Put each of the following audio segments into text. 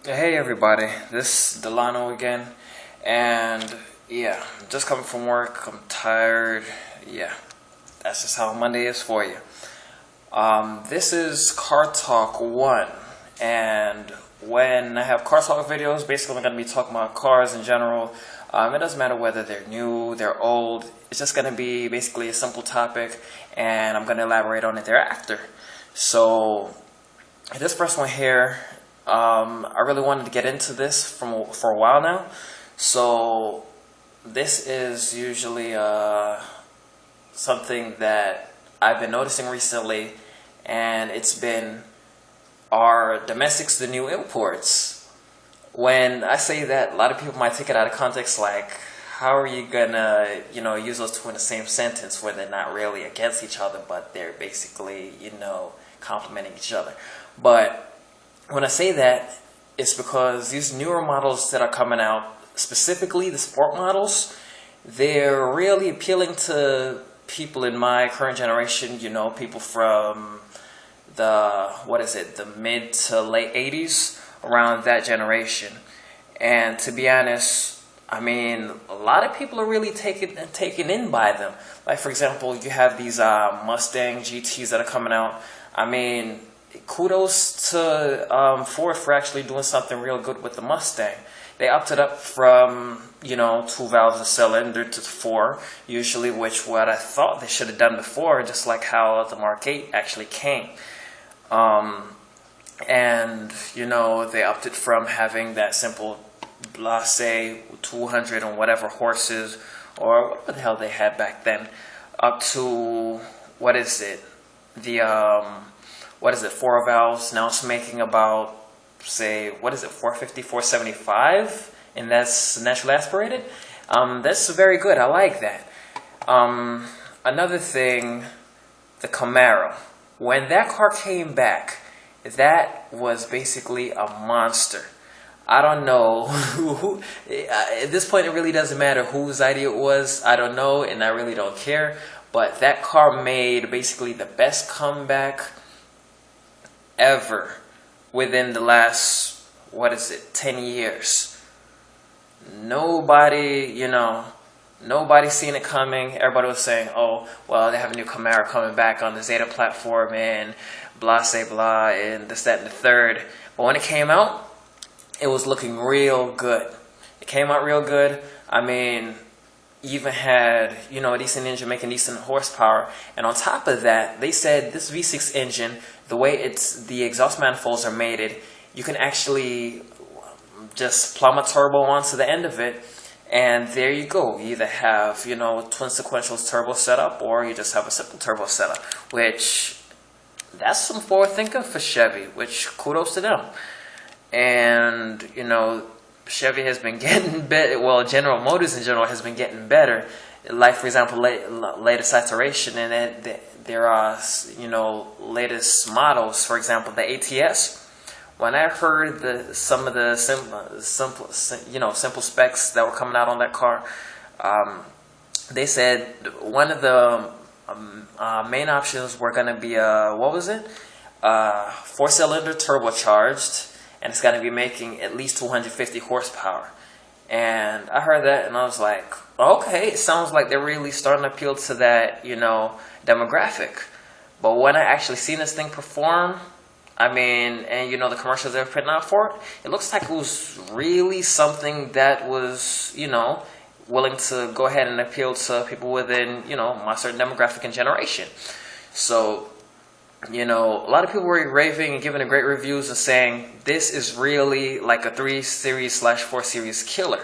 Hey everybody, this is Delano again, and yeah, just coming from work. I'm tired. Yeah, that's just how Monday is for you. This is Car Talk 1, and when I have Car Talk videos, basically I'm going to be talking about cars in general. It doesn't matter whether they're new, they're old, it's just going to be basically a simple topic, and I'm going to elaborate on it thereafter. So, this first one here, I really wanted to get into this for a while now. So this is usually something that I've been noticing recently, and it's been are domestics the new imports? When I say that, a lot of people might take it out of context, like, how are you gonna, use those two in the same sentence where they're not really against each other, but they're basically, complementing each other. But when I say that, it's because these newer models that are coming out, specifically the sport models, they're really appealing to people in my current generation, people from the mid to late 80s, around that generation. And to be honest, I mean, a lot of people are really taken in by them. Like, for example, you have these Mustang GTs that are coming out. I mean, kudos to Ford for actually doing something real good with the Mustang. They upped it up from, 2 valves a cylinder to four, usually, which what I thought they should have done before, just like how the Mark 8 actually came. And, they upped it from having that simple Blase 200 and whatever horses, or what the hell they had back then, up to, what is it? Four valves. Now it's making about, say, 450, 475, and that's naturally aspirated. That's very good. I like that. Another thing, the Camaro. When that car came back, that was basically a monster. I don't know who at this point it really doesn't matter whose idea it was. I don't know, and I really don't care. But that car made basically the best comeback ever within the last, 10 years. Nobody seen it coming. Everybody was saying, oh, well, they have a new Camaro coming back on the Zeta platform and blah, say blah, and this, that, and the third. But when it came out, it was looking real good. It came out real good. I mean, even had, a decent engine making decent horsepower. And on top of that, they said this V6 engine, the way the exhaust manifolds are mated, you can actually just plumb a turbo onto the end of it, and there you go. You either have, twin sequential turbo setup, or you just have a simple turbo setup, which, that's some forward thinking for Chevy, which kudos to them. And, Chevy has been getting better. Well, General Motors in general has been getting better. Like, for example, latest iteration, and there are, latest models. For example, the ATS. When I heard some of the simple specs that were coming out on that car, they said one of the main options were going to be four-cylinder turbocharged, and it's going to be making at least 250 horsepower. And I heard that, and I was like, okay, it sounds like they're really starting to appeal to that, demographic. But when I actually seen this thing perform, I mean, and the commercials they were putting out for it, it looks like it was really something that was, willing to go ahead and appeal to people within, my certain demographic and generation. So, a lot of people were raving and giving it great reviews and saying this is really like a 3 Series / 4 Series killer.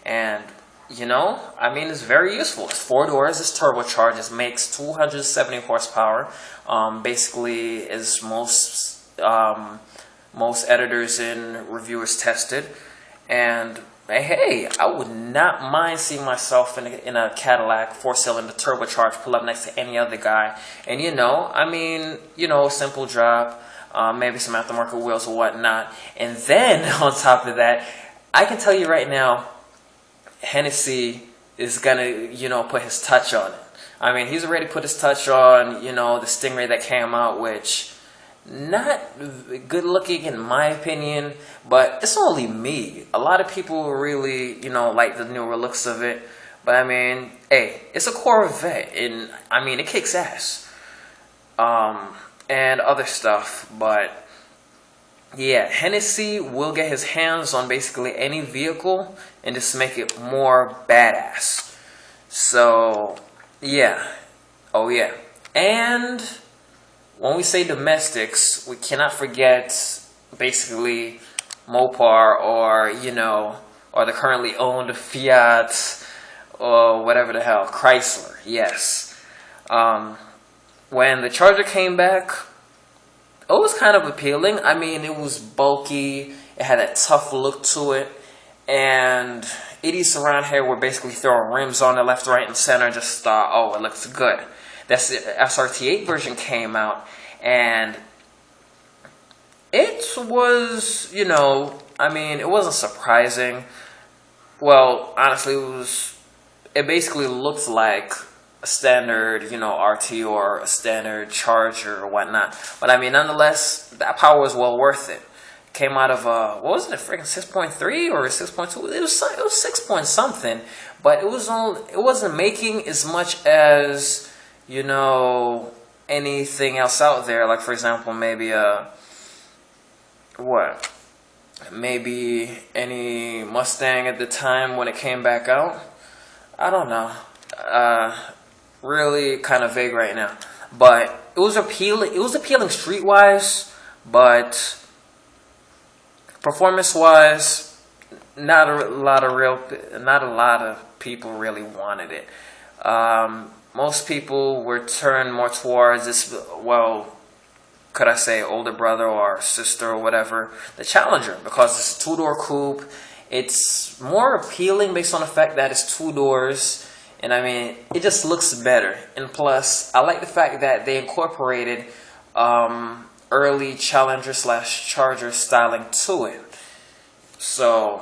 And, I mean, it's very useful. It's 4 doors, it's turbocharged, it makes 270 horsepower. Basically, as most editors and reviewers tested. And hey, I would not mind seeing myself in a Cadillac 4-cylinder turbocharged pull up next to any other guy. And simple drop, maybe some aftermarket wheels or whatnot. And then on top of that, I can tell you right now, Hennessy is gonna, put his touch on it. I mean, he's already put his touch on, the Stingray that came out, which not good looking in my opinion, but it's only me. A lot of people really, like the newer looks of it. But I mean, hey, it's a Corvette, and I mean, it kicks ass. And other stuff, but yeah, Hennessy will get his hands on basically any vehicle and just make it more badass. So, yeah. Oh, yeah. And when we say domestics, we cannot forget basically Mopar or the currently owned Fiat or whatever the hell, Chrysler. Yes. When the Charger came back, it was kind of appealing. I mean, it was bulky. It had that tough look to it. And idiots around here were basically throwing rims on it left, right, and center. Just thought, oh, it looks good. That's the SRT8 version came out. And it was, it wasn't surprising. Well, honestly, it basically looks like a standard, RT or a standard Charger or whatnot. But I mean, nonetheless, that power was well worth it. Came out of what was it, freaking 6.3 or 6.2? It was 6 point something, but it wasn't making as much as anything else out there. Like for example, maybe maybe any Mustang at the time when it came back out. I don't know. Really kind of vague right now, but it was appealing. It was appealing streetwise, but performance-wise, not a lot of people really wanted it. Most people were turned more towards this. Well, could I say older brother or sister or whatever, the Challenger, because it's a two-door coupe. It's more appealing based on the fact that it's two doors. And I mean, it just looks better. And plus, I like the fact that they incorporated early Challenger/Charger styling to it. So,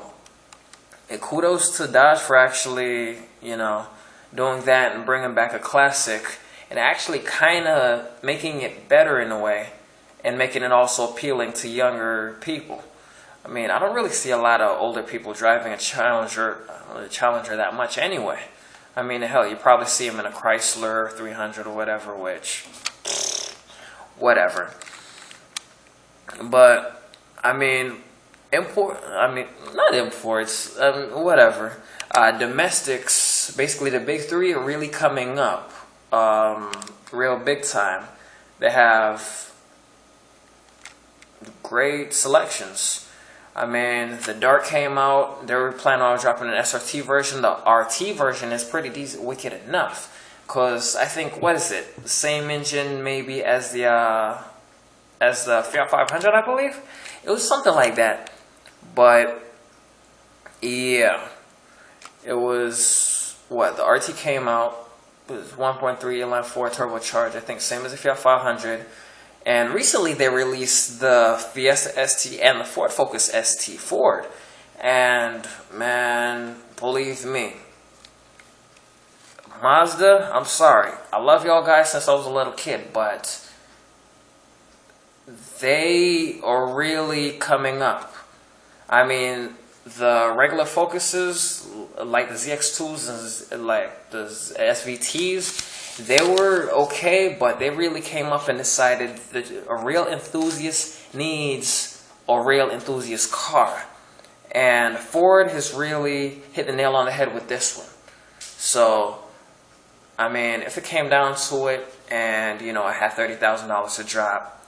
kudos to Dodge for actually, doing that and bringing back a classic. And actually kind of making it better in a way. And making it also appealing to younger people. I mean, I don't really see a lot of older people driving a Challenger that much anyway. I mean, hell, you probably see them in a Chrysler 300 or whatever, which, whatever. But, I mean, not imports, whatever. Domestics, basically the big three are really coming up, real big time. They have great selections. I mean, the Dart came out. They were planning on dropping an SRT version. The RT version is pretty decent, wicked enough. Because I think, what is it? The same engine maybe as the Fiat 500, I believe? It was something like that. But, yeah. It was, the RT came out. It was 1.3 inline-4 turbocharged. I think same as the Fiat 500. And recently they released the Fiesta ST and the Ford Focus ST Ford. And, man, believe me, Mazda, I'm sorry. I love y'all guys since I was a little kid, but they are really coming up. I mean, the regular Focuses, like the ZX2s and like the SVTs, they were okay, but they really came up and decided that a real enthusiast needs a real enthusiast car. And Ford has really hit the nail on the head with this one. So, I mean, if it came down to it and, I had $30,000 to drop,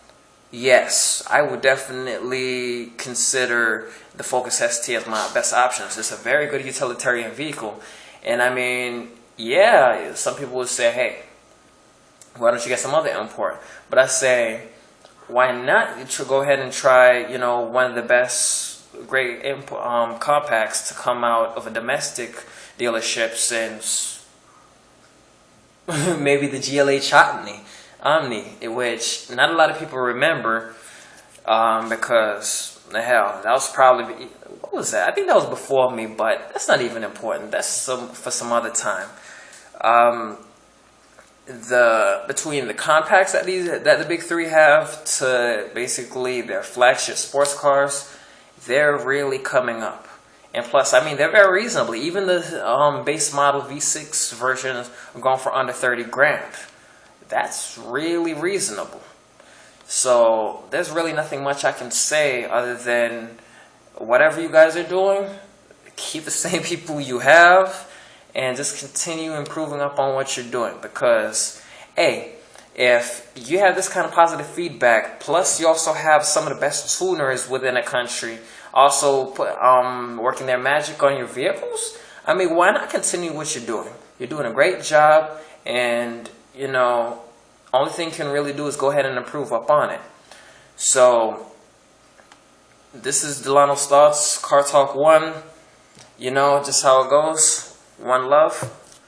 yes, I would definitely consider the Focus ST as my best options. It's a very good utilitarian vehicle. And I mean, yeah, some people would say, hey, why don't you get some other import? But I say, why not go ahead and try, one of the best great compacts to come out of a domestic dealership since maybe the GLH Omni, which not a lot of people remember because, hell, that was probably, what was that? I think that was before me, but that's not even important. That's for some other time. between the compacts that the big three have to basically their flagship sports cars, they're really coming up. And plus, I mean, they're very reasonable. Even the base model V6 versions are going for under 30 grand. That's really reasonable. So there's really nothing much I can say other than whatever you guys are doing, keep the same people you have and just continue improving up on what you're doing. Because, hey, if you have this kind of positive feedback, plus you also have some of the best tuners within the country also working their magic on your vehicles, I mean, why not continue what you're doing? You're doing a great job, and, you know, only thing you can really do is go ahead and improve up on it. So, this is Delano's Thoughts, Car Talk 1. You know just how it goes. One love.